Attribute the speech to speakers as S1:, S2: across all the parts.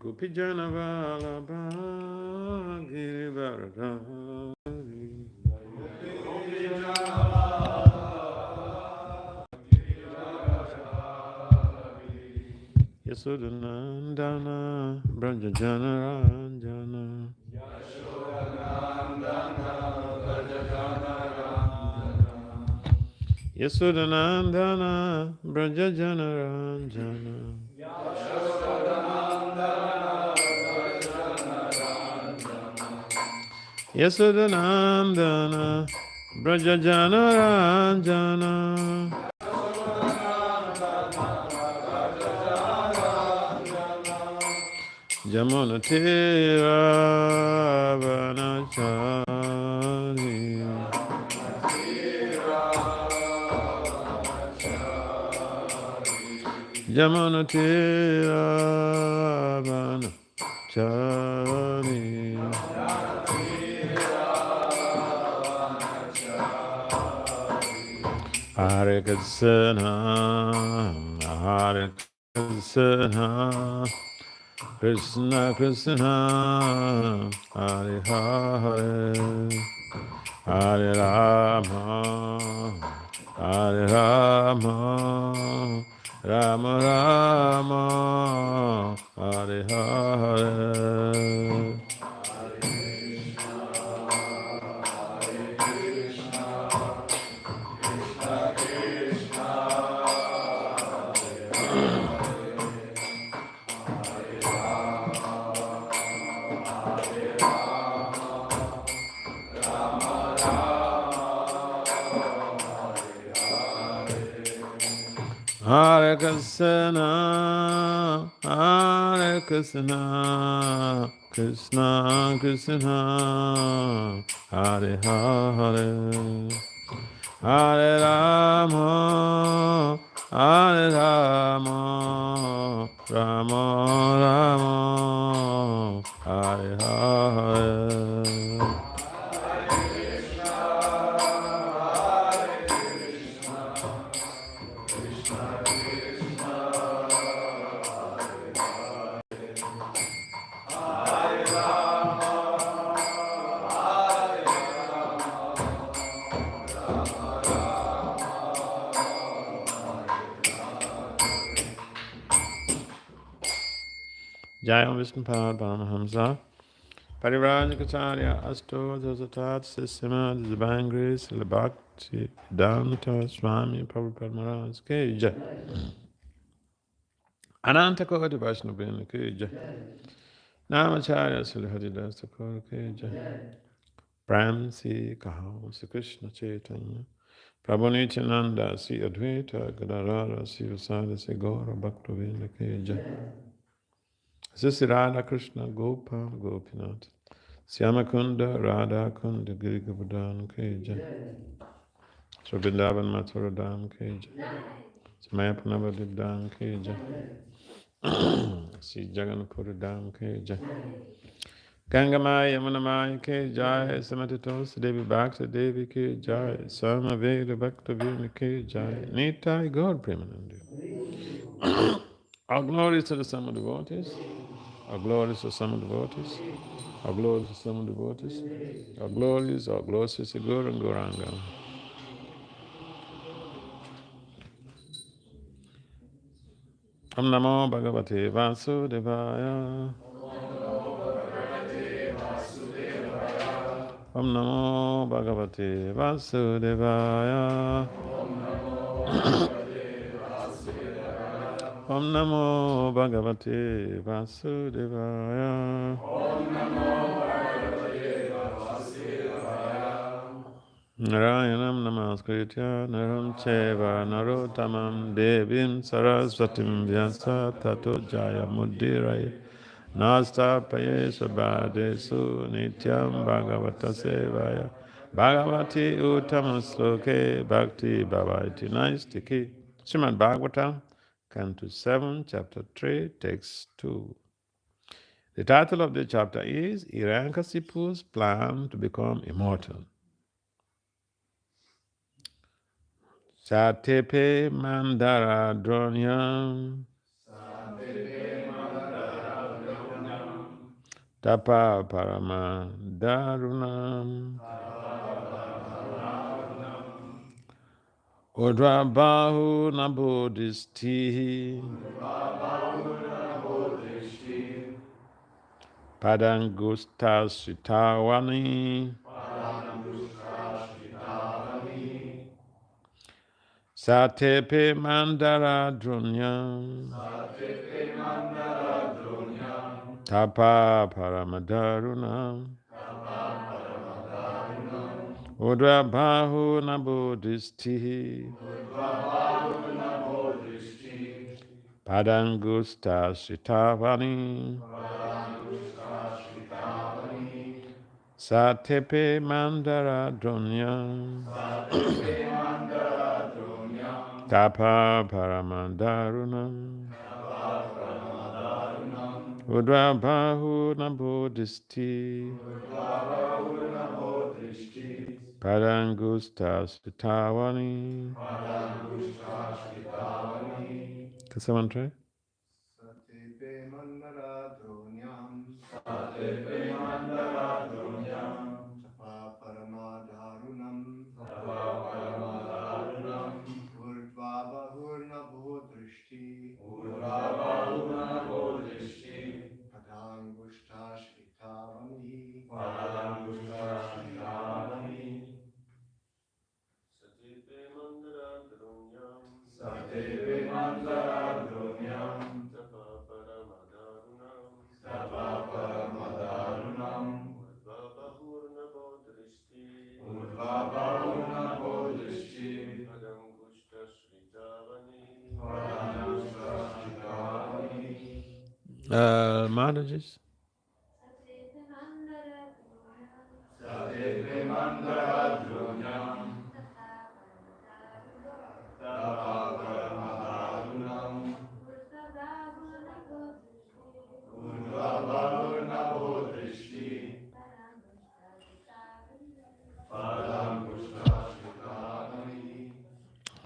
S1: Gopijana Vallabha Girivaradari Yasodhanandana Brajajana Ranjana Yasodhanandana Brajajana Ranjana Yasodhanandana Brajajana Ranjana Jamunatira Vanachari Jamunatira Vanachari Hare Krishna Hare Krishna Krishna Krishna Hare Hare Hare Rama Hare Rama Rama Rama Hare Hare Hare Krishna, Hare Krishna, Krishna Krishna, Hare Hare, Hare Rama, Hare Rama, Rama Rama, Hare Hare. Jaya Vishnupada Paramahamsa Parivrajacharya Asto Dasatat Sisima Divine Grace Bhakti Danta Swami Prabhupada Maharaj Ki Jai Ananta Koti Vaishnavini Ki Jai Namacharya Sri Haridas Thakur Ki Jai Prem Si Kahao Si Krishna Chaitanya Prabhu Nityananda Si Advaita Gadadhara Si Vasada Si Gaura Bhaktivinoda Ki Jai Sisi Radha Krishna Gopal Gopinath Syamakunda Radha Kunda Girigavardhan Ki Jai Sri Vrindavan Mathura Dham Ki Jai Samayapanavadip Dham Ki Jai Sri Jagannathpuri Dham Ki Jai Gangamaya Yamunamaya Ki Jai Samatitos Devi Bhakta Devi Ki Jai Samaveda Bhakta Vini Ki Jai Nitai Gaur Premanandi. All glories to the summer devotees. All glories to the summer devotees. All glories to some devotees. All glories to Guru and Gauranga. Om Namo Bhagavate Vasudevaya. Om Namo Bhagavate Vasudevaya. Om Namo Bhagavate Vasudevaya. Narayanam Namaskritya Naram Cheva Narottamam Devim Saraswatim Vyasa Tato Jaya Mudiraya Nastapaye Sabhadesu Nityam Bhagavata Sevaya Bhagavati Uttamasloke Bhakti Bhavaiti Naistiki. Srimad Bhagavatam, Canto 7, Chapter 3, Text 2. The title of the chapter is Hiranyakashipu's Plan to Become Immortal. Satepe Mandara Dronyam Tapa parama darunam. Udra bahu nabodhisti. Padangusta sitawani. Satepe mandara drunyam. Tapa paramadharunam. Udra bahu nabodhisti. Padangusta sitavani. Satepe mandara drunyam. Tapa paramandarunam. Udra bahu nabodhisti. Padangusta sitavani. Can someone try?
S2: Satepe mandara dronyam. Satepe mandara dronyam. Tapa paramadharunam. Tapa paramadharunam. Urdhva bahurna bodhrishti. Urdhva bahurna bodhrishti. Padangushta shritavani. Padangushta shritavani. Satepe mandara dronyam. Satepe mandara dronyam. Tapa paramadharunam. Tapa paramadharunam. Urdhva bahurna bodhrishti. Urdhva bahurna bodhrishti. Padangushta shritavani. Padangushta shritavani.
S1: Mataji's?
S2: Satepe mandara dronyam. Tapa paramadharunam. Urdhva bahurna bodhrishti. Padangushta shritavani.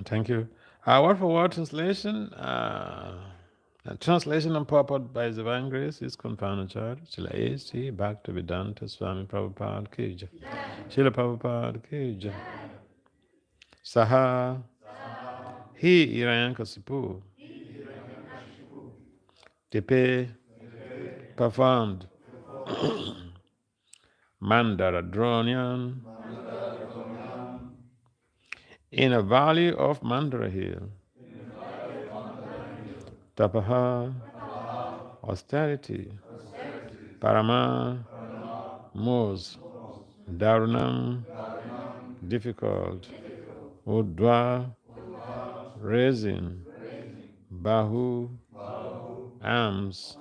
S1: Thank you. Word for word translation. Translation and purport by His Divine Grace is Confounded Church. Srila A.C. Bhaktivedanta Swami Prabhupada Ki Jai. Srila Prabhupada Ki Jai. Saha Hi Hiranyakasipu Tepe performed Mandara Dronyan in a valley of Mandara Hill. Tapaha austerity. Parama most. Darunam difficult. Udva raising. Bahu arms.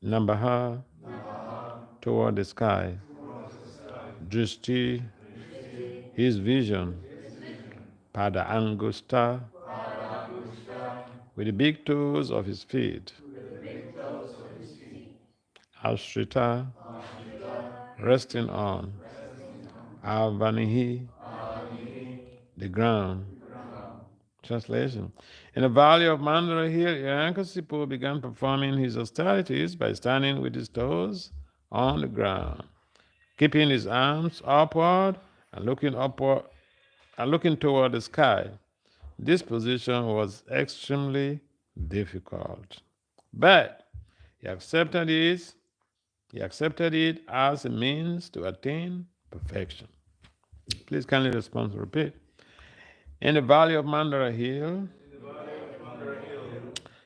S1: Nambaha toward the sky. Drishti his vision. Pada Angusta with the big toes of his feet. Ashrita resting on. Avanihi the ground. Translation. In the valley of Mandara Hill, Hiranyakasipu began performing his austerities by standing with his toes on the ground, keeping his arms upward and looking toward the sky. This position was extremely difficult, but he accepted it as a means to attain perfection. Please kindly respond to repeat. In the valley of Mandara Hill,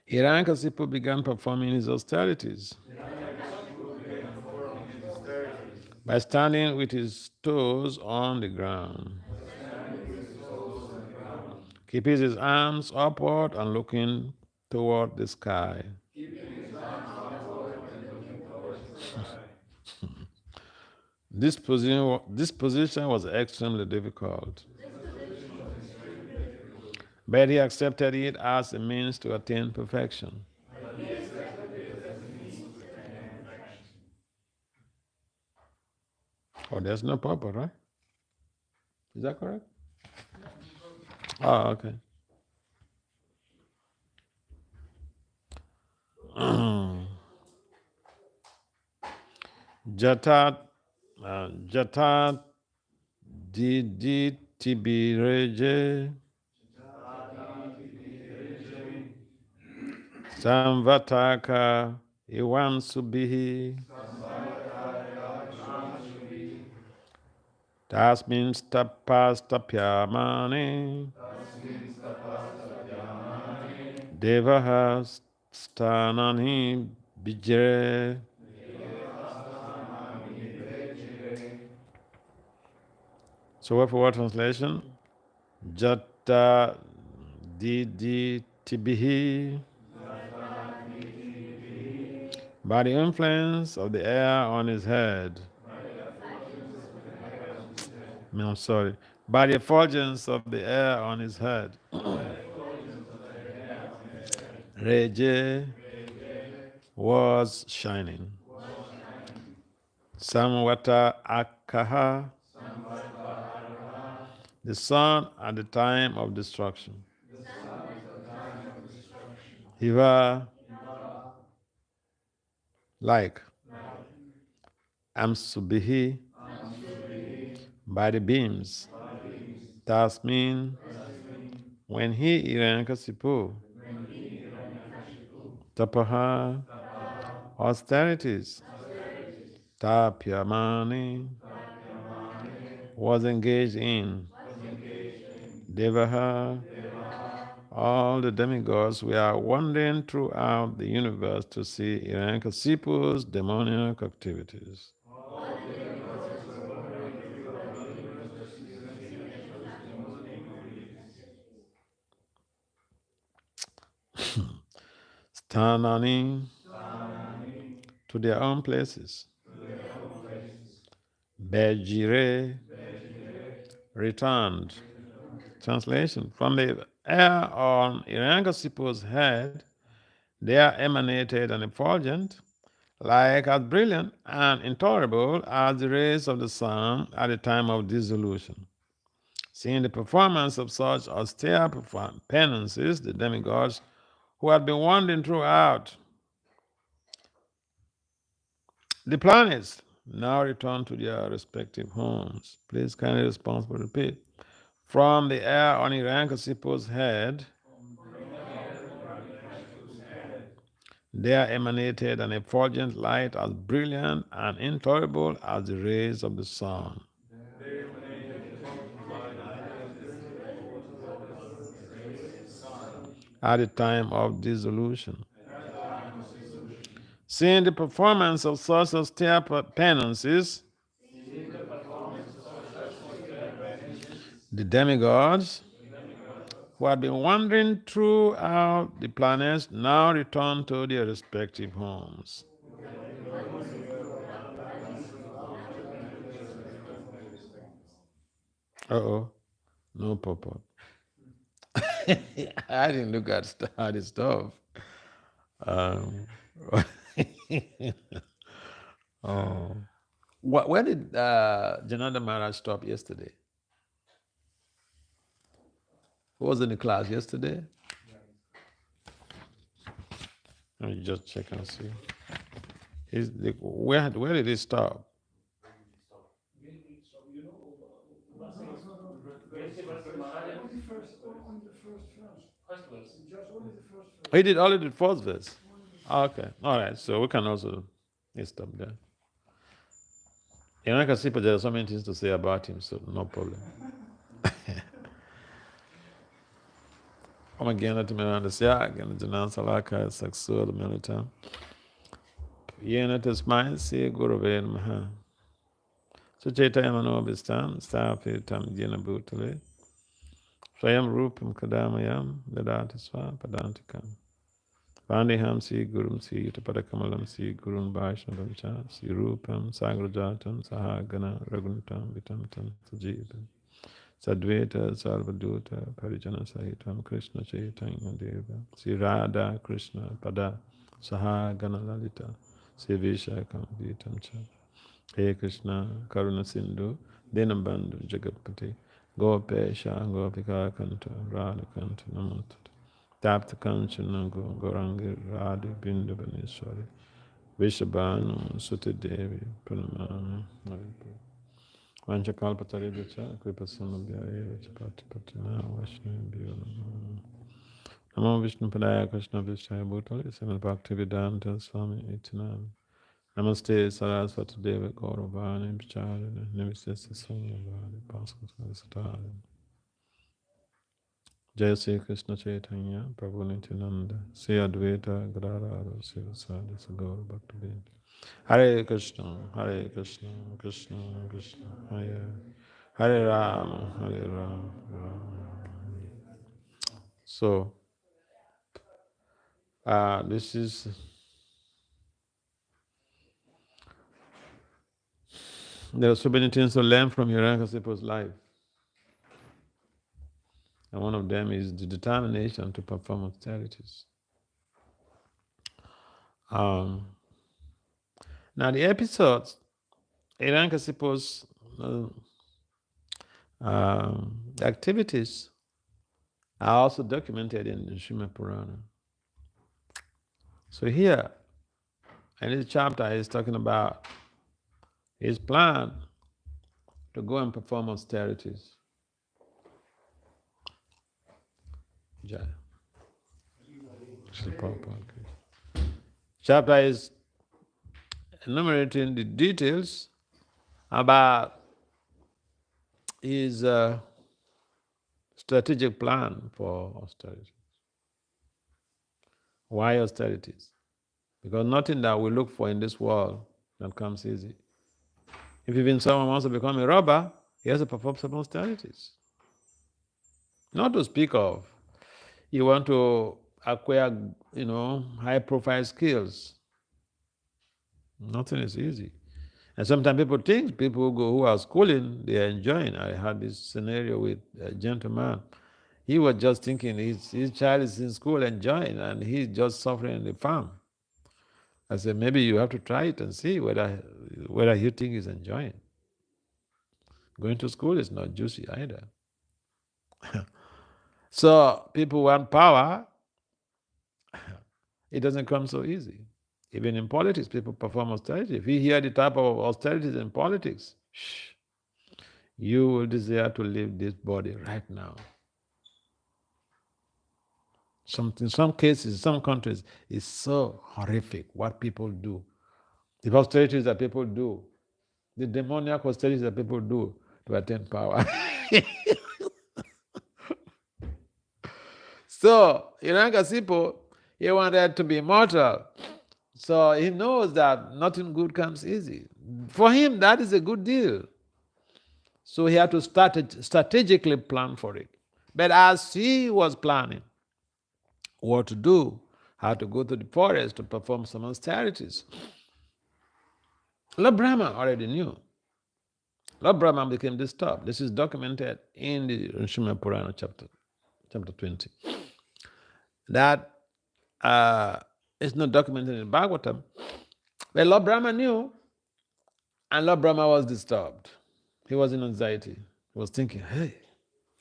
S1: Hiranyakasipu began performing his austerities by standing with his toes on the ground, keeping his arms upward and looking toward the sky. This position was extremely difficult, but he accepted it as a means to attain perfection. Oh, there's no purpose, right? Is that correct? Oh, okay. Jatat Jatat Didi Tibireje Samvataka Iwan Subihi Tasmin Tapas Tapyamani Devahas Stanani Bijre. So word for word translation. Jatta Didi Tibihi. By the influence of the air on his head. No, I'm sorry. By the effulgence of the air on his head. Reje was shining. Samvata Akaha, the sun at the time of destruction. Hiva, like. Amsubihi, by the beams. Tasmin, when he Irankasipu. Tapaha, austerities. Tapyamani, was engaged in. Devaha, all the demigods were wandering throughout the universe to see Irankasipu's demoniac activities. Stanani, to their own places. Bejire, returned. Translation. From the air on Irangasipu's head, there emanated an effulgent, like as brilliant and intolerable as the rays of the sun at the time of dissolution. Seeing the performance of such austere penances, the demigods who had been wandering throughout the planets now return to their respective homes. Please kindly responsibly repeat. From the air on Hiranyakashipu's head, there emanated an effulgent light as brilliant and intolerable as the rays of the sun. At the time of dissolution. Seeing the performance of such austere penances, the demigods who had been wandering throughout the planets now return to their respective homes. Uh-oh, no pop-up. I didn't look at the stuff. Oh. Where did Jananda Maharaj stop yesterday? Who was in the class yesterday? Let me just check and see. Where did he stop? He did only the first verse. Okay, all right. So we can also stop there. Hiranyakasipu, there are so many things to say about him, so no problem. Om again at Mirandasya, again Janan Salaka, Saksur, the Milita. Yena Tasmai, see Guruve Maha. So Chaitanya Manobistam, Stafitam Jena Bhutale. Swayam Rupam Kadamayam, Vedanta Swa, Padantikam. Vandiham Si Gurum Si Utapadakamalam Si Gurun Vaishnavam Cha, Si Rupam, Sagrajatam, Sahagana, Raguntam, Vitamtam, Sajibam. Sadveta Sarvaduta Parijana Sahitam Krishna Chaitanya Deva Sri Radha Krishna Pada Saha Ganalalita Sri Vishakam Vitam Cha He Krishna Karuna Sindhu Dinabandhu Jagapati Gopesha Gopika Kanta Radha Kanta Namata Tapta Kanchana Gorangi Radha Bindu Baneswari Vishabhanu Suti Devi Pranamami Vanchakalpataribhyacha Kripasamabhyaya Chapatipatina Vaishnavibhyo Namo Vishnu Padaya Krishna Vishaya Bhutale Srimad Bhakti Vedanta Swami Itinam Namaste Saraswati Deva Gauravani Vicharana Nivistasi Swami Bhaskara Satari Jai Sri Krishna Chaitanya Prabhu Nityananda Sri Advaita Gadadhara Sri Vasadi Gaura Bhakti Hare Krishna Krishna Krishna Hare Hare Rama Rama Rama. So this is there are so many things to learn from Hiranyakasipu's life. And one of them is the determination to perform austerities. Now the episodes, Hiranyakasipu's activities are also documented in the Srimad Purana. So here, in this chapter, he's talking about his plan to go and perform austerities. Jai. Chapter is enumerating the details about his strategic plan for austerities. Why austerities? Because nothing that we look for in this world that comes easy. If even someone wants to become a robber, he has to perform some austerities. Not to speak of, you want to acquire, high-profile skills. Nothing is easy. And sometimes people think people who are schooling, they are enjoying. I had this scenario with a gentleman. He was just thinking his child is in school enjoying, and he's just suffering in the farm. I said, maybe you have to try it and see whether you think he's enjoying. Going to school is not juicy either. So people want power. It doesn't come so easy. Even in politics, people perform austerity. If you hear the type of austerities in politics, you will desire to leave this body right now. In some cases, some countries, it's so horrific what people do. The austerities that people do, the demoniac austerities that people do to attain power. So, Hiranyakasipu, he wanted to be immortal. So he knows that nothing good comes easy. For him, that is a good deal. So he had to strategically plan for it. But as he was planning what to do, how to go to the forest to perform some austerities, Lord Brahma already knew. Lord Brahma became disturbed. This is documented in the Srimad Purana chapter 20. That is not documented in Bhagavatam. But Lord Brahma knew, and Lord Brahma was disturbed. He was in anxiety. He was thinking, hey,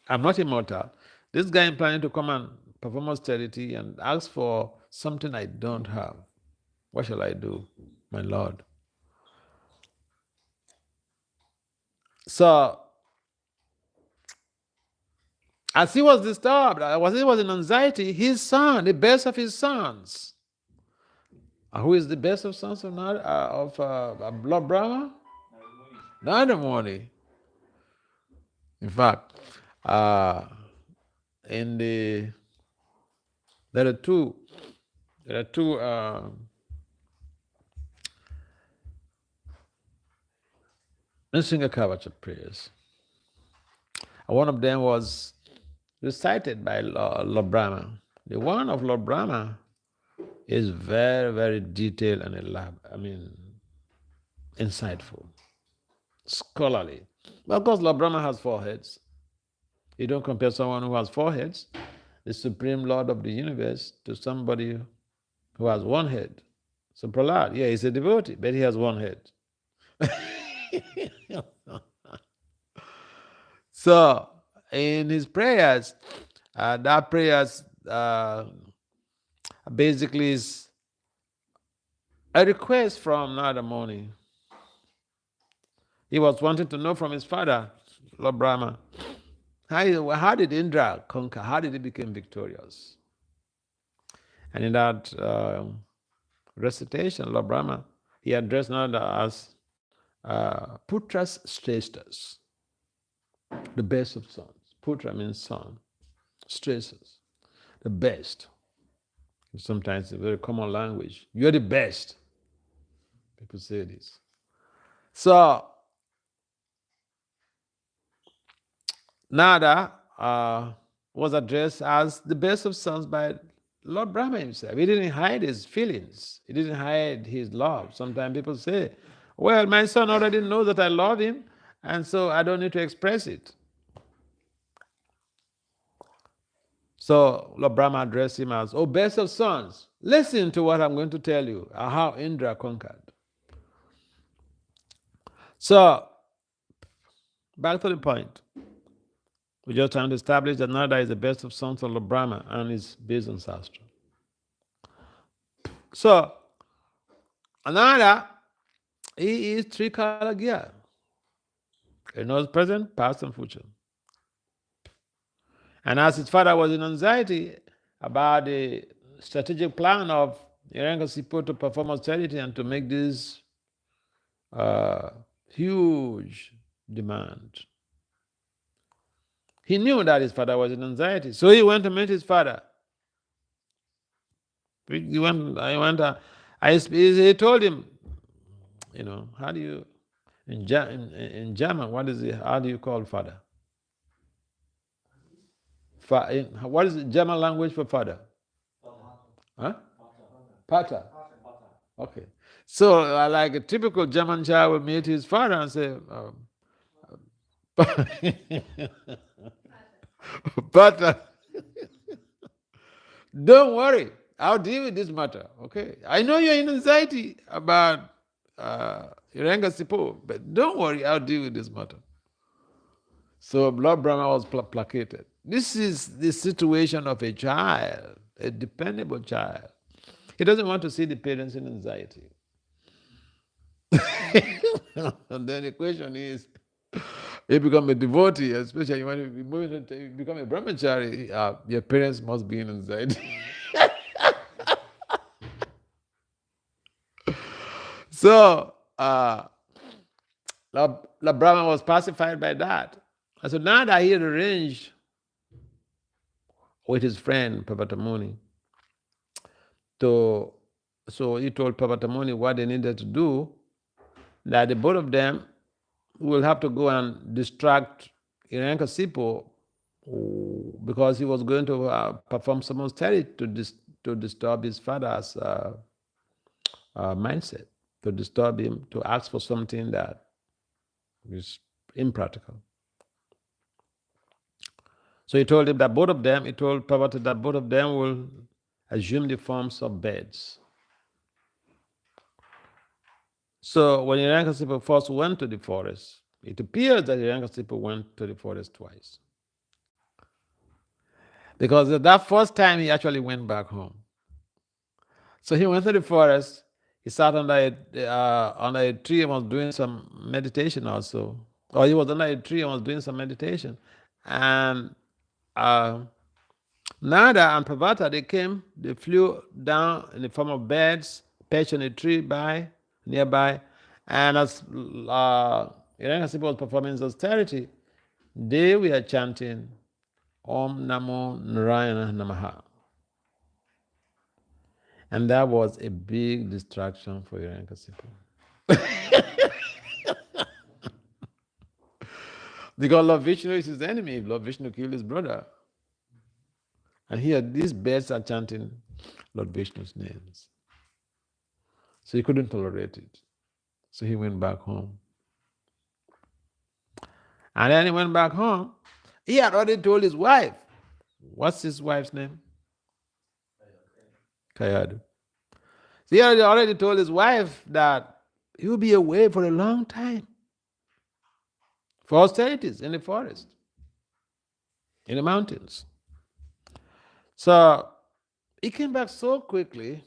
S1: I'm not immortal. This guy is planning to come and perform austerity and ask for something I don't have. What shall I do, my Lord? So, as he was disturbed, as he was in anxiety, his son, the best of his sons, who is the best of sons of Lord Brahma? Narada Muni. In fact, there are two Nrsimha prayers. One of them was recited by Lord Brahma. The one of Lord Brahma is very, very detailed and insightful, scholarly. But of course, Lord Brahma has 4 heads. You don't compare someone who has 4 heads, the Supreme Lord of the universe, to somebody who has 1 head. So Prahlad, yeah, he's a devotee, but he has 1 head. So in his prayers, that prayers basically is a request from Narada Muni. He was wanting to know from his father, Lord Brahma, how did Indra conquer? How did he become victorious? And in that recitation, Lord Brahma, he addressed Narada as Putras Shreshtas, the best of sons. Putra means son. Shreshtas, the best. Sometimes it's a very common language. You're the best. People say this. So, Nada was addressed as the best of sons by Lord Brahma himself. He didn't hide his feelings. He didn't hide his love. Sometimes people say, well, my son already knows that I love him, and so I don't need to express it. So Lord Brahma addressed him as, oh, best of sons, listen to what I'm going to tell you, how Indra conquered. So, back to the point. We're just trying to establish that Narada is the best of sons of Lord Brahma and is based on Shastra. So, Narada, he is Trikalagya. He knows present, past, and future. And as his father was in anxiety about the strategic plan of Hiranyakashipu to perform austerity and to make this huge demand, he knew that his father was in anxiety. So he went to meet his father. He told him, how do you, in German, what is it? How do you call father? What is the German language for father? Huh? Pater. Okay. So, like a typical German child will meet his father and say, Pater, don't worry, I'll deal with this matter. Okay. I know you're in anxiety about Hiranyakashipu, but don't worry, I'll deal with this matter. So Lord Brahma was placated. This is the situation of a child, a dependable child. He doesn't want to see the parents in anxiety. And then the question is, you become a devotee, especially when you become a brahmachari, your parents must be in anxiety. So, Lord Brahma was pacified by that. And so now that he had arranged with his friend Parvatamuni, so he told Parvatamuni what they needed to do, that the both of them will have to go and distract Hiranyakashipu because he was going to perform some austerity to disturb his father's mindset, to disturb him, to ask for something that is impractical. So he told him that both of them, he told Parvati that both of them will assume the forms of birds. So when Hiranyakashipu first went to the forest, it appears that Hiranyakashipu went to the forest twice. Because that first time he actually went back home. So he went to the forest, he sat under a tree and was doing some meditation also. Or he was under a tree and was doing some meditation. And Nada and Parvata, they flew down in the form of birds, perched on a tree nearby. And as Hiranyakashipu was performing his austerity, they were chanting Om Namo Narayana Namaha. And that was a big distraction for Hiranyakashipu. Because Lord Vishnu is his enemy. Lord Vishnu killed his brother. And here, these birds are chanting Lord Vishnu's names. So he couldn't tolerate it. So he went back home. And then he went back home. He had already told his wife. What's his wife's name? Kayadu. So he had already told his wife that he will be away for a long time for austerities in the forest, in the mountains. So he came back so quickly,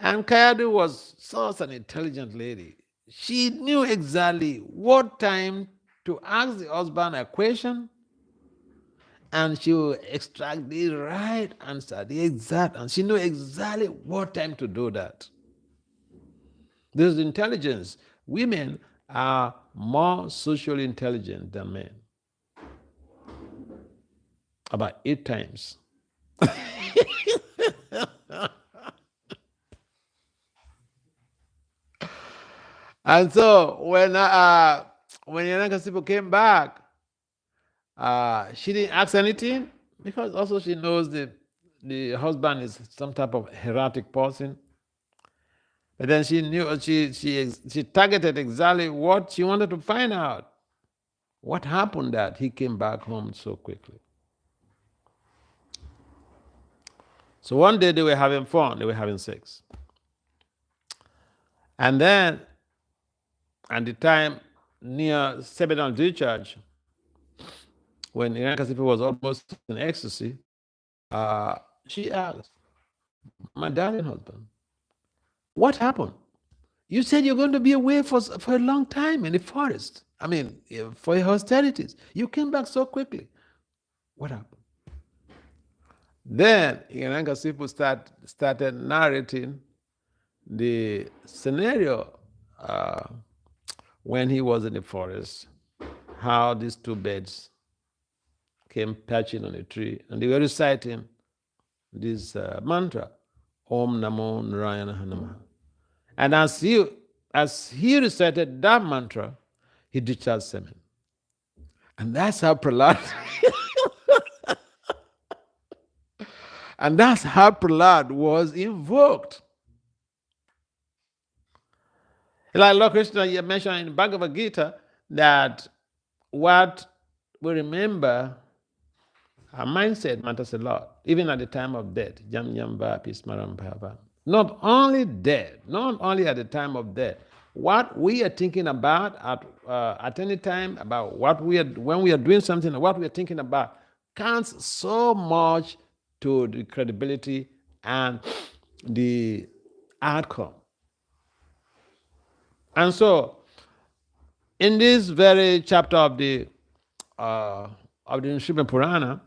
S1: And Kayadu was such an intelligent lady. She knew exactly what time to ask the husband a question, and she will extract the right answer, the exact answer. She knew exactly what time to do that. This is intelligence. Women are more socially intelligent than men, about 8 times. And so when Yanakasipo came back, she didn't ask anything because also she knows the husband is some type of heretic person. But then she knew she targeted exactly what she wanted to find out. What happened that he came back home so quickly? So one day they were having fun, they were having sex. And then at the time near Seminole Discharge, when Irene was almost in ecstasy, she asked, my darling husband, what happened? You said you're going to be away for a long time in the forest. I mean, for your austerities. You came back so quickly. What happened? Then Irene started narrating the scenario when he was in the forest, how these 2 birds came perching on a tree, and they were reciting this mantra, Om Namo Narayana Namaha. And as he recited that mantra, he discharged semen. And that's how Prahlad and that's how Prahlad was invoked. Like Lord Krishna you mentioned in Bhagavad Gita that what we remember, our mindset matters a lot, even at the time of death. Jam Jam Vapi Smaram Bhava. Not only death, not only at the time of death, what we are thinking about at any time, about when we are doing something, what we are thinking about counts so much to the credibility and the outcome. And so, in this very chapter of the Srimad Purana,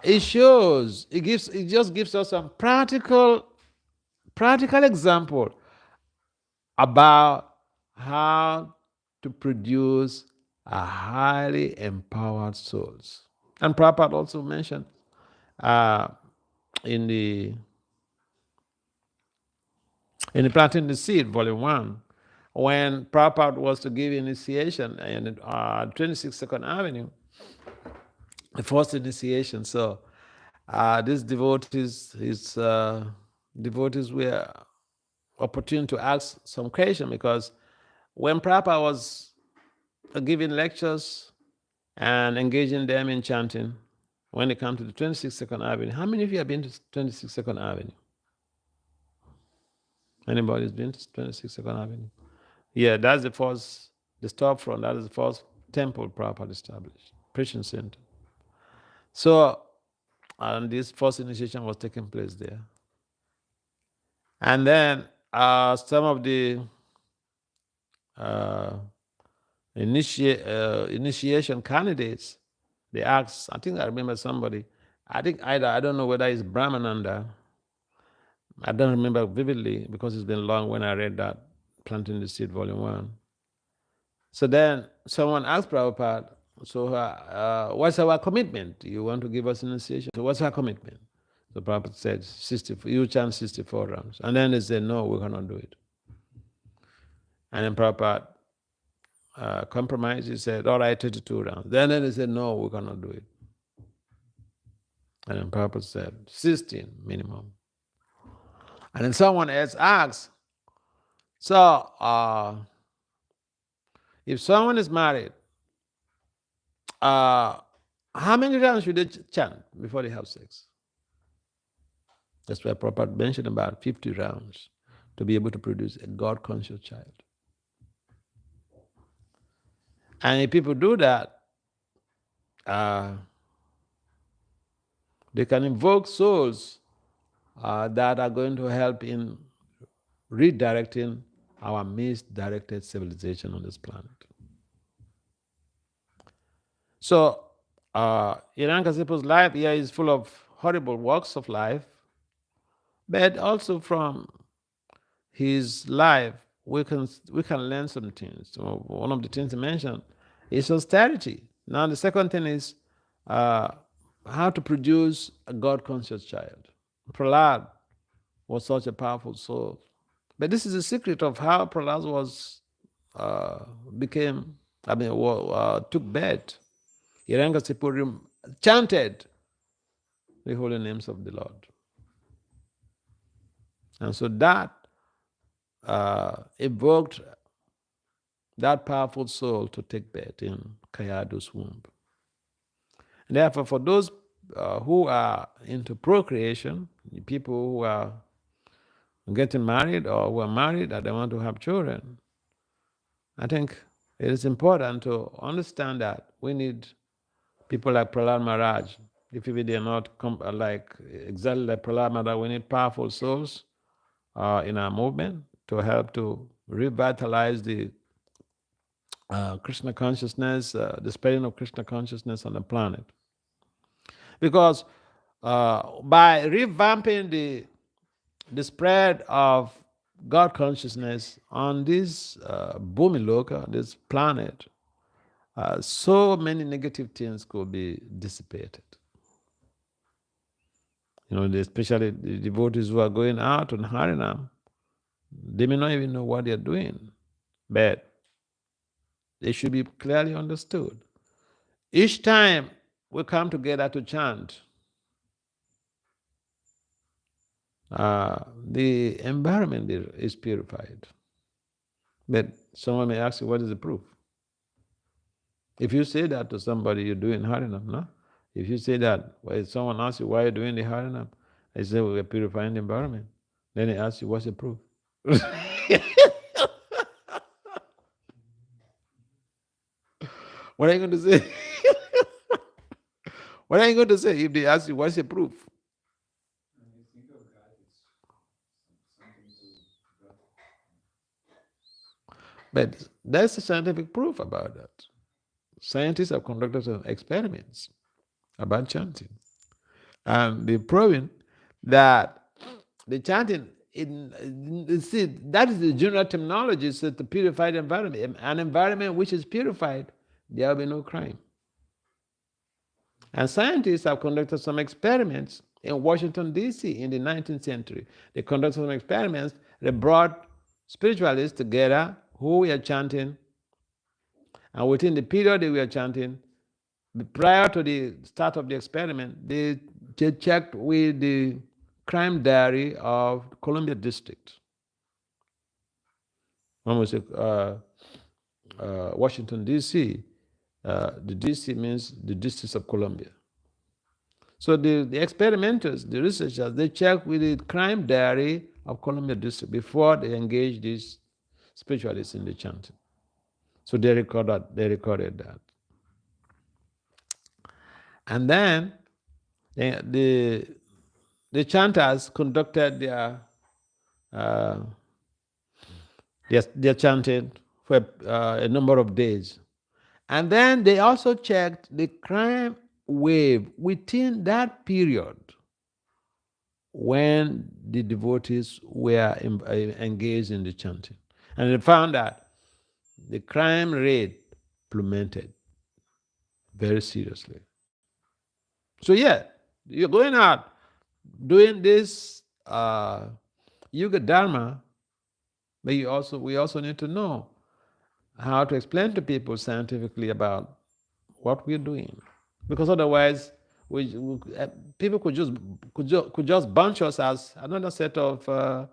S1: it just gives us some practical example about how to produce a highly empowered souls. And Prabhupada also mentioned in the Planting the Seed, Volume 1, when Prabhupada was to give initiation in 26 Second Avenue, the first initiation. So these devotees were opportune to ask some question, because when Prabhupada was giving lectures and engaging them in chanting, when they come to the 26 Second Avenue, how many of you have been to 26 Second Avenue? Anybody's been to 26 Second Avenue? Yeah, that's the storefront, that is the first temple Prabhupada established, preaching center. So, and this first initiation was taking place there. And then some of the initiation candidates, they asked, I think I remember somebody, I don't know whether it's Brahmananda, I don't remember vividly because it's been long when I read that, Planting the Seed, Volume 1. So then someone asked Prabhupada, so what's our commitment? You want to give us initiation? So what's our commitment? So Prabhupada said, you chant 64 rounds. And then they said, no, we cannot do it. And then Prabhupada compromised. He said, all right, 32 rounds. Then they said, no, we cannot do it. And then Prabhupada said, 16 minimum. And then someone else asked, so if someone is married, how many rounds should they chant before they have sex? That's why Prabhupada mentioned about 50 rounds to be able to produce a God-conscious child. And if people do that, they can invoke souls that are going to help in redirecting our misdirected civilization on this planet. So, Hiranyakashipu's life here is full of horrible walks of life, but also from his life we can learn some things. So one of the things he mentioned is austerity. Now the second thing is how to produce a God-conscious child. Prahlad was such a powerful soul, but this is the secret of how Prahlad was took birth. Hiranyakashipu chanted the holy names of the Lord. And so that evoked that powerful soul to take birth in Kayadu's womb. And therefore, for those who are into procreation, people who are getting married or who are married and they want to have children, I think it is important to understand that we need people like Prahlad Maharaj. If they are not like exactly like Prahlad Maharaj, we need powerful souls in our movement to help to revitalize the Krishna consciousness, the spreading of Krishna consciousness on the planet. Because by revamping the spread of God consciousness on this Bhumi Loka, this planet, so many negative things could be dissipated. Especially the devotees who are going out on Harinam, they may not even know what they're doing, but they should be clearly understood. Each time we come together to chant, the environment is purified. But someone may ask you, what is the proof? If you say that to somebody, you're doing Harinam, no? If you say that, if someone asks you why you're doing the Harinam, I say we're purifying the environment. Then they ask you, what's the proof? What are you going to say? What are you going to say if they ask you, what's the proof? But there's a scientific proof about that. Scientists have conducted some experiments about chanting. And they've proven that the chanting, that is the general terminology, so the purified environment. An environment which is purified, there will be no crime. And scientists have conducted some experiments in Washington, D.C. in the 19th century. They conducted some experiments. They brought spiritualists together who were chanting, and within the period they were chanting, prior to the start of the experiment, they checked with the crime diary of Columbia District. When we say Washington, D.C., the D.C. means the District of Columbia. So the experimenters, the researchers, they checked with the crime diary of Columbia District before they engaged these spiritualists in the chanting. So they recorded that. And then the chanters conducted their chanting for a number of days. And then they also checked the crime wave within that period when the devotees were engaged in the chanting. And they found that the crime rate plummeted very seriously. So yeah, you're going out doing this Yuga Dharma, but we also need to know how to explain to people scientifically about what we're doing, because otherwise people could just bunch us as another set of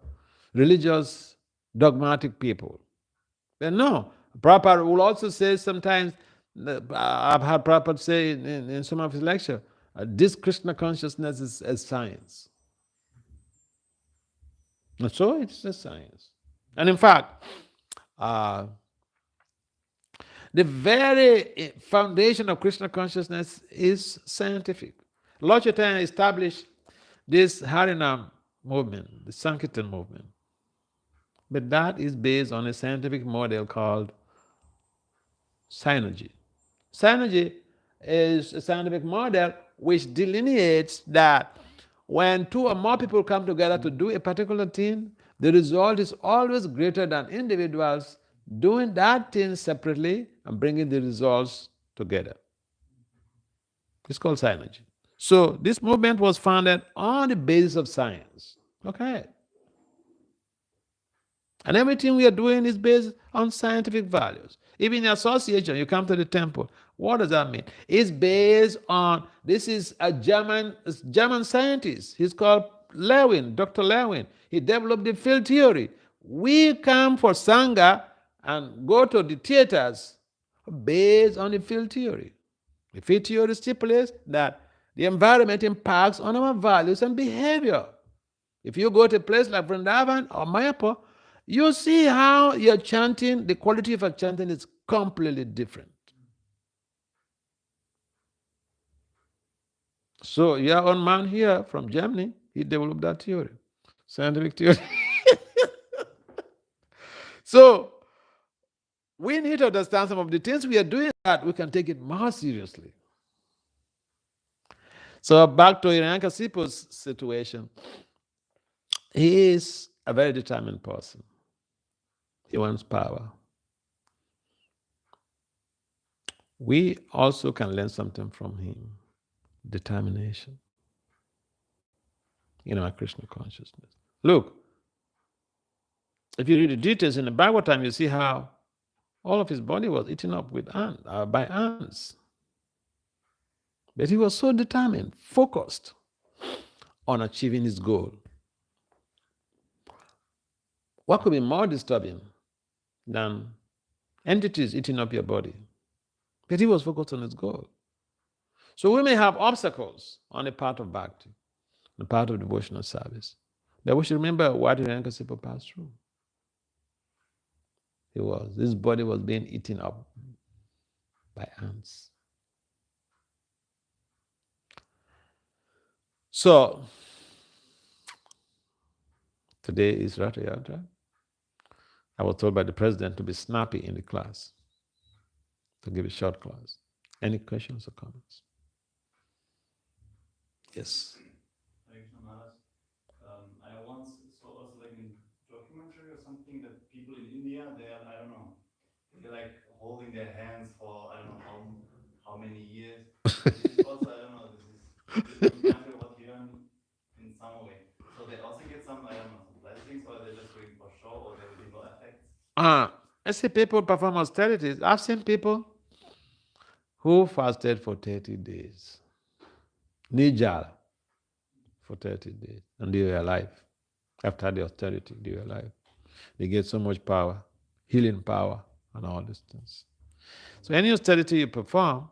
S1: religious dogmatic people. But no, Prabhupada will also say sometimes, I've had Prabhupada say in some of his lectures, this Krishna consciousness is a science. And so it's a science. And in fact, the very foundation of Krishna consciousness is scientific. Lord Chaitanya established this Harinam movement, the Sankirtan movement. But that is based on a scientific model called synergy. Synergy is a scientific model which delineates that when two or more people come together to do a particular thing, the result is always greater than individuals doing that thing separately and bringing the results together. It's called synergy. So this movement was founded on the basis of science. Okay. And everything we are doing is based on scientific values. Even in association, you come to the temple. What does that mean? It's based on, this is a German scientist. He's called Lewin, Dr. Lewin. He developed the field theory. We come for Sangha and go to the theaters based on the field theory. The field theory stipulates that the environment impacts on our values and behavior. If you go to a place like Vrindavan or Mayapur, you see how your chanting, the quality of your chanting is completely different. So your own man here from Germany, he developed that theory, scientific theory. So we need to understand some of the things we are doing that we can take it more seriously. So back to Hiranyakasipu's situation, he is a very determined person. He wants power. We also can learn something from him. Determination in our Krishna consciousness. Look, if you read the details in the Bhagavatam, you see how all of his body was eaten up with by ants. But he was so determined, focused on achieving his goal. What could be more disturbing than entities eating up your body? But he was focused on his goal. So we may have obstacles on the path of bhakti, on the path of devotional service. But we should remember what Hiranyakasipu passed through. His body was being eaten up by ants. So, today is Ratha Yatra. I was told by the president to be snappy in the class, to give a short class. Any questions or comments? Yes.
S2: I once saw also like in documentary or something that people in India, I don't know, they're like holding their hands for I don't know how many years. This is also I don't know. This is matter what you learn in some way. So they also get some I don't know some blessings, or they're just doing for show, or there will be no effects.
S1: I see people perform austerities. I've seen people who fasted for 30 days. Nijala for 30 days. And they were alive. After the austerity, they were alive. They get so much power, healing power, and all these things. So any austerity you perform,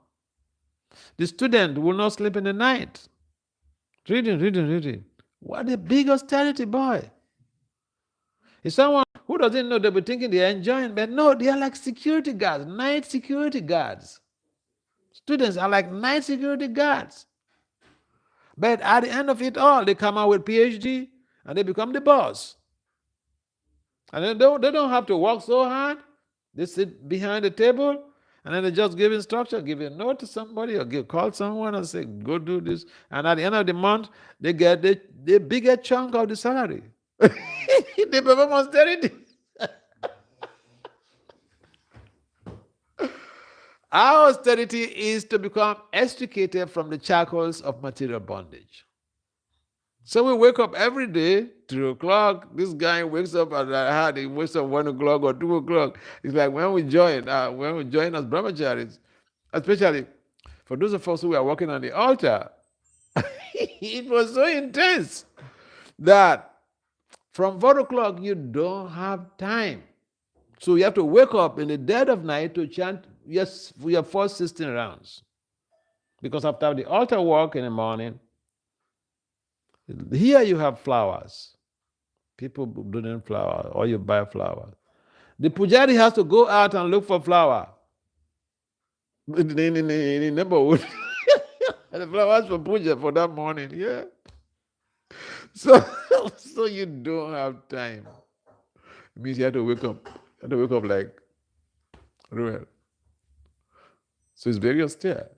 S1: the student will not sleep in the night. Reading. What a big austerity, boy. If someone who doesn't know, they'll be thinking they're enjoying, but no, they are like security guards, night security guards. Students are like night security guards. But at the end of it all, they come out with PhD and they become the boss. And they don't have to work so hard. They sit behind the table and then they just give instruction, give a note to somebody or call someone and say, go do this. And at the end of the month, they get the bigger chunk of the salary. They perform austerity. Our austerity is to become extricated from the shackles of material bondage. So we wake up every day, 3 o'clock. This guy wakes up at he wakes up 1 o'clock or 2 o'clock. It's like when we join as brahmacharis, especially for those of us who are working on the altar, it was so intense that from 4 o'clock you don't have time. So you have to wake up in the dead of night to chant your first 16 rounds. Because after the altar work in the morning, here you have flowers. People donate flowers, or you buy flowers. The pujari has to go out and look for flower in the neighborhood. And the flowers for puja for that morning, yeah. So you don't have time. It means you have to wake up. You have to wake up like real. So it's very austere.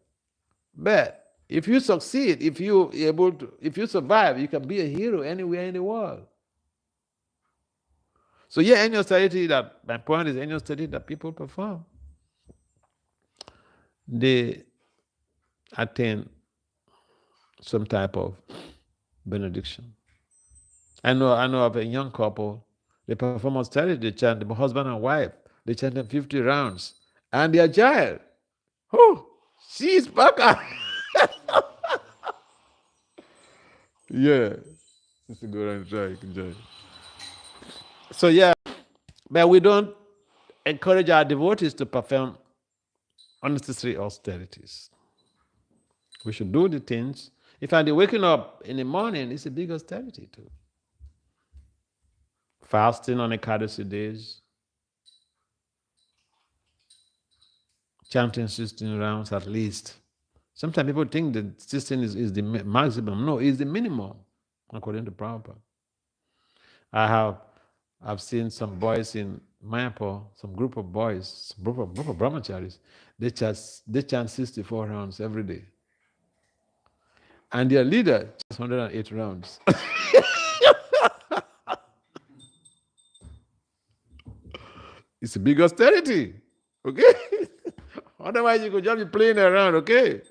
S1: But if you succeed, if you survive, you can be a hero anywhere in the world. So yeah, any austerity my point is any austerity that people perform, they attain some type of benediction. I know of a young couple, they perform austerity, they chant, the husband and wife, they chant them 50 rounds, and their child, oh, she's back up. Yeah. Just go and try, enjoy. So yeah, but we don't encourage our devotees to perform unnecessary austerities. We should do the things. In fact, the waking up in the morning is a big austerity too. Fasting on Ekadasi days, chanting 16 rounds at least. Sometimes people think that 16 is the maximum. No, it's the minimum, according to Prabhupada. I've seen some boys in Mayapur, some group of boys, group of brahmacharis, they chant 64 rounds every day. And their leader chants 108 rounds. It's a big austerity, okay? Otherwise, you could just be playing around, okay?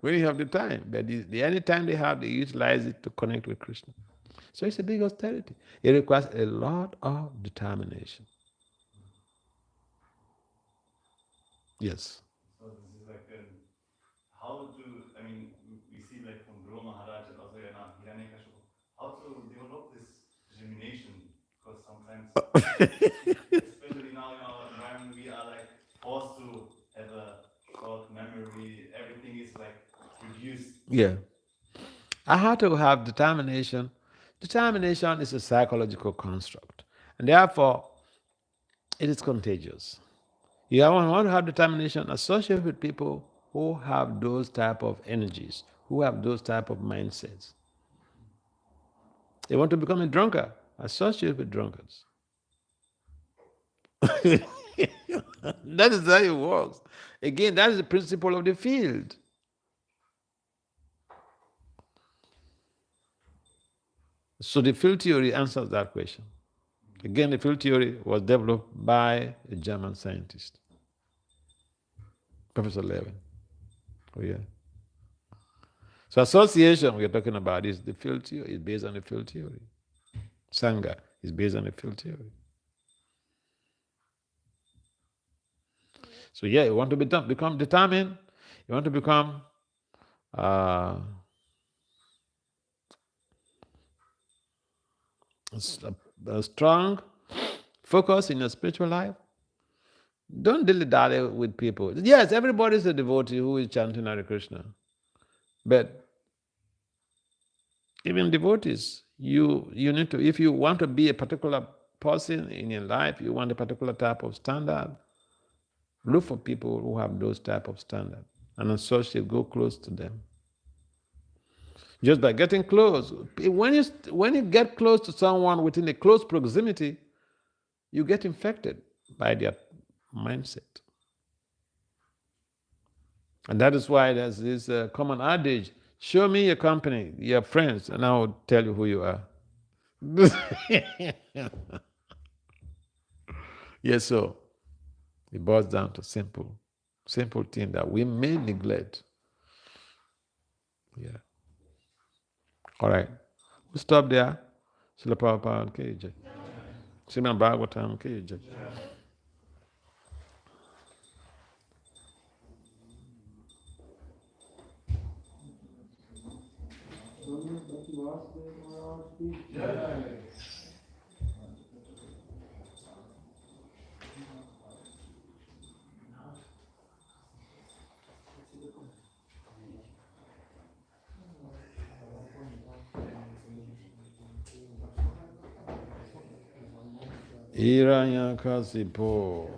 S1: When you have the time. But the any time they have, they utilize it to connect with Krishna. So it's a big austerity. It requires a lot of determination. Yes.
S2: So this is like how to, I mean, we see like from Guru Maharaj and also Hiranyakashipu, how to develop this determination, because sometimes, especially now in our environment, we are like forced to have a short memory. Everything is like reduced.
S1: Yeah. I had to have determination. Determination is a psychological construct, and therefore it is contagious. You want to have determination, associate with people who have those type of energies, who have those type of mindsets. They want to become a drunkard, associate with drunkards. That is how it works. Again, that is the principle of the field. So the field theory answers that question. Again, the field theory was developed by a German scientist, Professor Levin. Oh yeah. So association we are talking about is the field theory, is based on the field theory. Sangha is based on the field theory. So yeah, you want to become determined, you want to become a strong focus in your spiritual life. Don't dilly-dally with people. Yes, everybody is a devotee who is chanting Hare Krishna. But even devotees, you need to, if you want to be a particular person in your life, you want a particular type of standard, look for people who have those type of standard and associate, go close to them. Just by getting close, when you get close to someone within a close proximity, you get infected by their mindset. And that is why there's this common adage, show me your company, your friends, and I will tell you who you are. Yes, so it boils down to simple thing that we may neglect. Yeah. All right. We'll stop there. Srila Prabhupada K.J. Srimad Bhagavatam K.J. Hiranyakasipo.